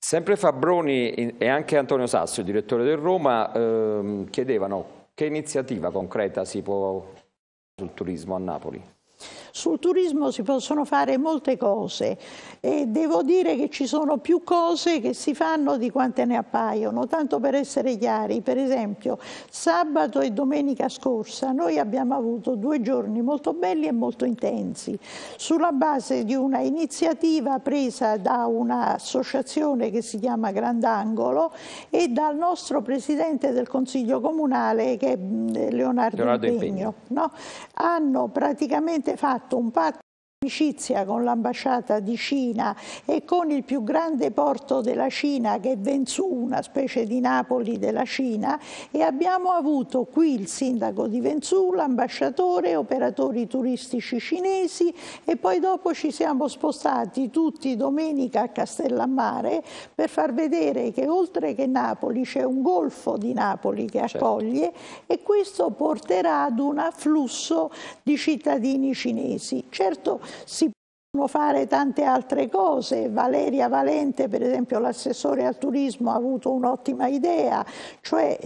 Sempre Fabroni e anche Antonio Sassio, il direttore del Roma, chiedevano che iniziativa concreta si può sul turismo a Napoli. Sul turismo si possono fare molte cose e devo dire che ci sono più cose che si fanno di quante ne appaiono, tanto per essere chiari. Per esempio, sabato e domenica scorsa noi abbiamo avuto 2 giorni molto belli e molto intensi, sulla base di una iniziativa presa da un'associazione che si chiama Grandangolo e dal nostro presidente del Consiglio Comunale, che è Leonardo Impegno. No? Hanno praticamente fatto un patto di amicizia con l'ambasciata di Cina e con il più grande porto della Cina, che è Wenzhou, una specie di Napoli della Cina, e abbiamo avuto qui il sindaco di Wenzhou, l'ambasciatore, operatori turistici cinesi, e poi dopo ci siamo spostati tutti domenica a Castellammare per far vedere che oltre che Napoli c'è un golfo di Napoli che accoglie, e questo porterà ad un afflusso di cittadini cinesi. Certo, si possono fare tante altre cose. Valeria Valente, per esempio l'assessore al turismo, ha avuto un'ottima idea, cioè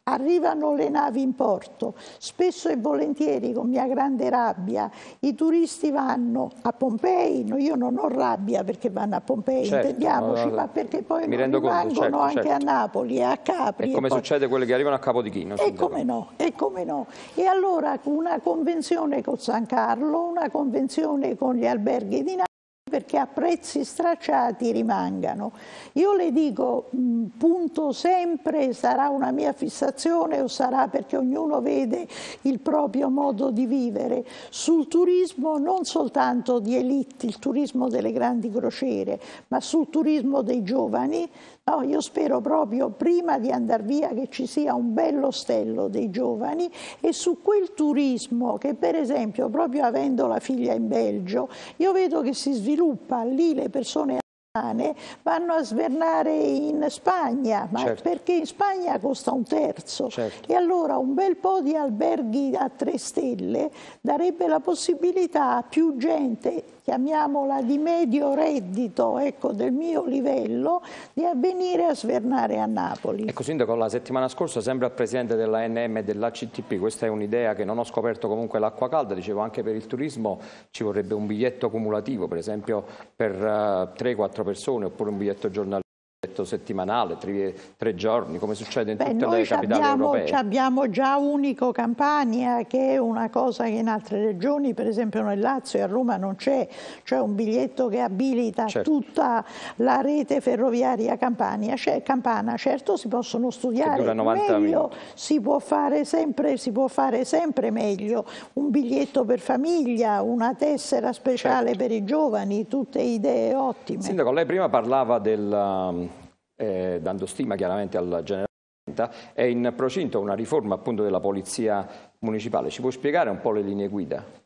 arrivano le navi in porto, spesso e volentieri con mia grande rabbia i turisti vanno a Pompei, io non ho rabbia perché vanno a Pompei, certo, intendiamoci, ma perché poi non rimangono anche a Napoli e a Capri. E come succede quelle che arrivano a Capodichino. E come no, e come no. E allora una convenzione con San Carlo, una convenzione con gli alberghi di Napoli, perché a prezzi stracciati rimangano. Io le dico, punto sempre, sarà una mia fissazione o sarà perché ognuno vede il proprio modo di vivere, sul turismo non soltanto di elite, il turismo delle grandi crociere, ma sul turismo dei giovani. No, io spero proprio prima di andare via che ci sia un bello ostello dei giovani, e su quel turismo che, per esempio, proprio avendo la figlia in Belgio, io vedo che si sviluppa lì, le persone vanno a svernare in Spagna, ma certo, perché in Spagna costa 1/3, certo, e allora un bel po' di alberghi a 3 stelle darebbe la possibilità a più gente, chiamiamola di medio reddito, ecco, del mio livello, di venire a svernare a Napoli. Ecco, Sindaco, la settimana scorsa, sempre al Presidente della ANM e dell'ACTP, questa è un'idea che non ho scoperto comunque l'acqua calda, dicevo anche per il turismo ci vorrebbe un biglietto cumulativo, per esempio per 3-4 persone, oppure un biglietto giornaliero, settimanale, 3 giorni, come succede in tutte le capitali europee. Abbiamo già Unico Campania, che è una cosa che in altre regioni, per esempio nel Lazio e a Roma non c'è, cioè un biglietto che abilita tutta la rete ferroviaria campana. Certo, si possono studiare meglio, si può fare sempre meglio, un biglietto per famiglia, una tessera speciale per i giovani, tutte idee ottime. Sindaco, lei prima parlava dando stima chiaramente al generale, è in procinto una riforma appunto della polizia municipale. Ci può spiegare un po' le linee guida?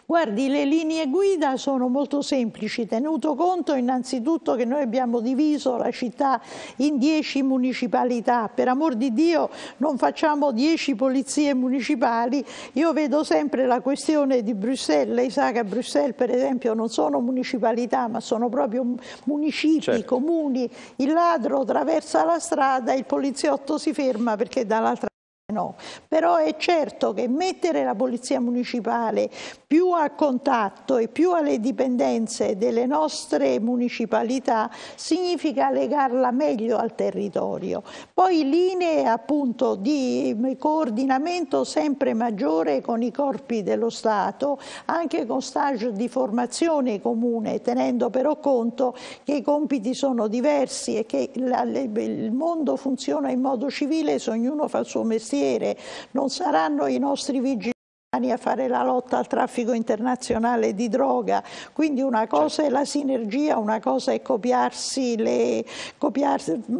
Guardi, le linee guida sono molto semplici, tenuto conto innanzitutto che noi abbiamo diviso la città in 10 municipalità. Per amor di Dio non facciamo 10 polizie municipali. Io vedo sempre la questione di Bruxelles. Lei sa che a Bruxelles, per esempio, non sono municipalità ma sono proprio municipi, comuni. Il ladro attraversa la strada, il poliziotto si ferma perché dall'altra no, però è certo che mettere la polizia municipale più a contatto e più alle dipendenze delle nostre municipalità significa legarla meglio al territorio. Poi linee appunto di coordinamento sempre maggiore con i corpi dello Stato, anche con stage di formazione comune, tenendo però conto che i compiti sono diversi e che il mondo funziona in modo civile se ognuno fa il suo mestiere. Non saranno i nostri vigili a fare la lotta al traffico internazionale di droga, quindi una cosa è la sinergia, una cosa è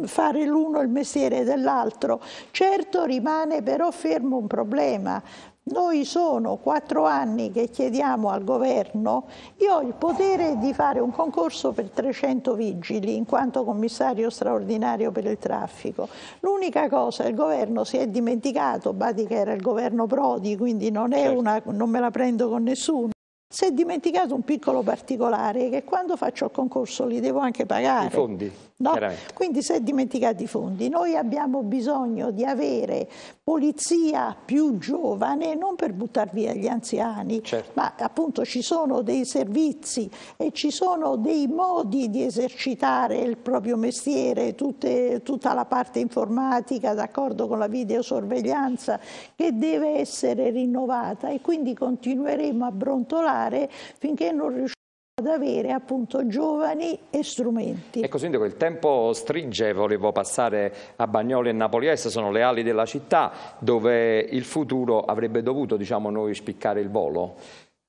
fare l'uno il mestiere dell'altro. Certo, rimane però fermo un problema. Noi sono 4 anni che chiediamo al governo, io ho il potere di fare un concorso per 300 vigili in quanto commissario straordinario per il traffico. L'unica cosa, il governo si è dimenticato, badi che era il governo Prodi, quindi non me la prendo con nessuno. Si è dimenticato un piccolo particolare, che quando faccio il concorso li devo anche pagare. I fondi, no? Quindi si è dimenticato i fondi. Noi abbiamo bisogno di avere polizia più giovane, non per buttare via gli anziani, certo, ma appunto ci sono dei servizi e ci sono dei modi di esercitare il proprio mestiere, tutta la parte informatica, d'accordo con la videosorveglianza, che deve essere rinnovata, e quindi continueremo a brontolare finché non riusciamo ad avere appunto giovani e strumenti. Ecco Sindaco, il tempo stringe, volevo passare a Bagnoli e Napoli Est, sono le ali della città dove il futuro avrebbe dovuto, diciamo noi, spiccare il volo.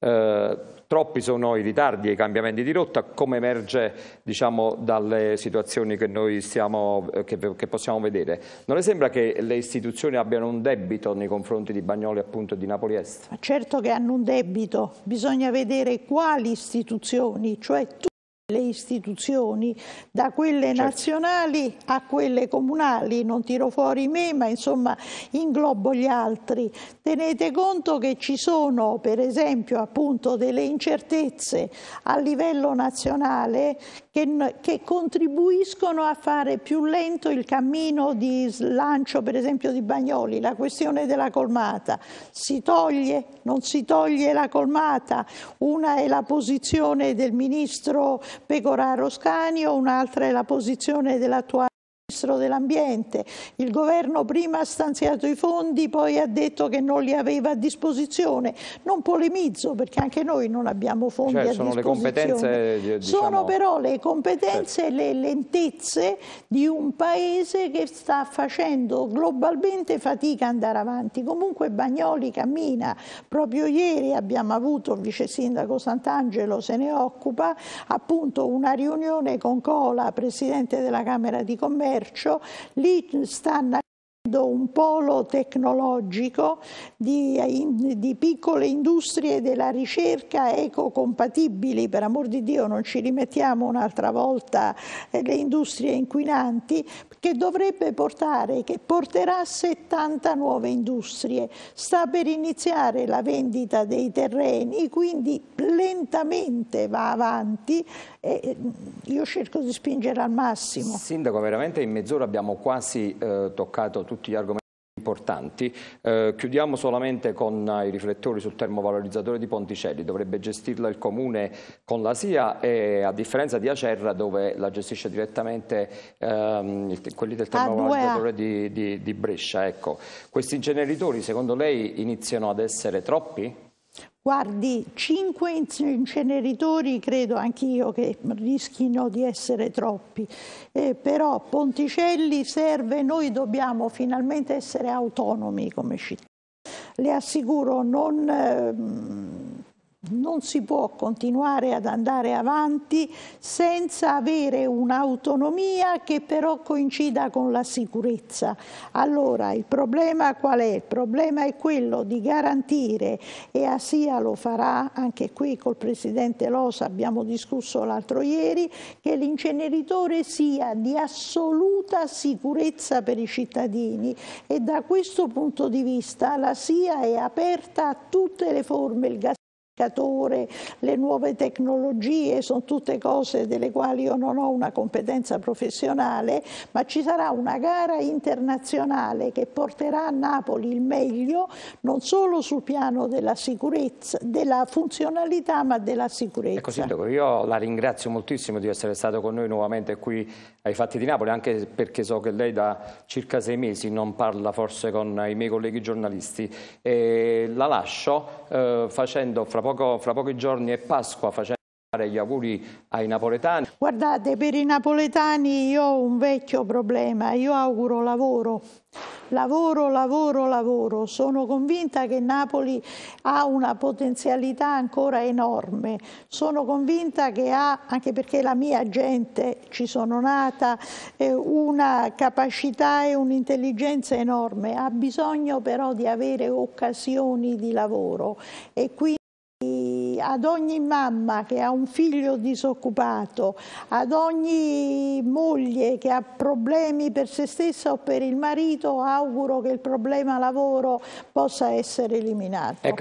Troppi sono i ritardi e i cambiamenti di rotta, come emerge, diciamo, dalle situazioni che noi che possiamo vedere. Non le sembra che le istituzioni abbiano un debito nei confronti di Bagnoli, appunto, e di Napoli Est? Ma certo che hanno un debito, bisogna vedere quali istituzioni, cioè le istituzioni, da quelle nazionali a quelle comunali. Non tiro fuori me, ma insomma inglobo gli altri. Tenete conto che ci sono, per esempio, appunto delle incertezze a livello nazionale che contribuiscono a fare più lento il cammino di slancio, per esempio, di Bagnoli. La questione della colmata: si toglie, non si toglie la colmata? Una è la posizione del ministro Pecoraro Scanio, un'altra è la posizione dell'attuale Ministro dell'Ambiente. Il governo prima ha stanziato i fondi, poi ha detto che non li aveva a disposizione. Non polemizzo, perché anche noi non abbiamo fondi a disposizione. Sono le competenze, diciamo... Sono però le competenze e le lentezze di un paese che sta facendo globalmente fatica ad andare avanti. Comunque Bagnoli cammina. Proprio ieri abbiamo avuto, il vice sindaco Sant'Angelo se ne occupa, appunto una riunione con Cola, presidente della Camera di Commercio. Lì sta nascendo un polo tecnologico di piccole industrie della ricerca ecocompatibili. Per amor di Dio, non ci rimettiamo un'altra volta le industrie inquinanti, che dovrebbe portare, che porterà 70 nuove industrie. Sta per iniziare la vendita dei terreni, quindi lentamente va avanti e io cerco di spingere al massimo. Sindaco, veramente in mezz'ora abbiamo quasi toccato tutti gli argomenti importanti. Chiudiamo solamente con i riflettori sul termovalorizzatore di Ponticelli. Dovrebbe gestirla il Comune con la SIA, e a differenza di Acerra, dove la gestisce direttamente quelli del termovalorizzatore di Brescia. Ecco. Questi inceneritori secondo lei iniziano ad essere troppi? Guardi, 5 inceneritori credo anch'io che rischino di essere troppi, però Ponticelli serve, noi dobbiamo finalmente essere autonomi come città. Le assicuro, non si può continuare ad andare avanti senza avere un'autonomia che però coincida con la sicurezza. Allora, il problema qual è? Il problema è quello di garantire, e ASIA lo farà, anche qui col Presidente Losa abbiamo discusso l'altro ieri, che l'inceneritore sia di assoluta sicurezza per i cittadini, e da questo punto di vista la SIA è aperta a tutte le forme, il gas, le nuove tecnologie, sono tutte cose delle quali io non ho una competenza professionale, ma ci sarà una gara internazionale che porterà a Napoli il meglio, non solo sul piano della sicurezza, della funzionalità, ma della sicurezza. Ecco Sindaco, io la ringrazio moltissimo di essere stato con noi nuovamente qui ai Fatti di Napoli, anche perché so che lei da circa 6 mesi non parla forse con i miei colleghi giornalisti, e la lascio facendo fra pochi giorni è Pasqua, facendo gli auguri ai napoletani. Guardate, per i napoletani io ho un vecchio problema, io auguro lavoro. Lavoro, lavoro, lavoro. Sono convinta che Napoli ha una potenzialità ancora enorme. Sono convinta che ha, anche perché la mia gente, ci sono nata, una capacità e un'intelligenza enorme. Ha bisogno però di avere occasioni di lavoro, e quindi ad ogni mamma che ha un figlio disoccupato, ad ogni moglie che ha problemi per se stessa o per il marito, auguro che il problema lavoro possa essere eliminato. Ecco.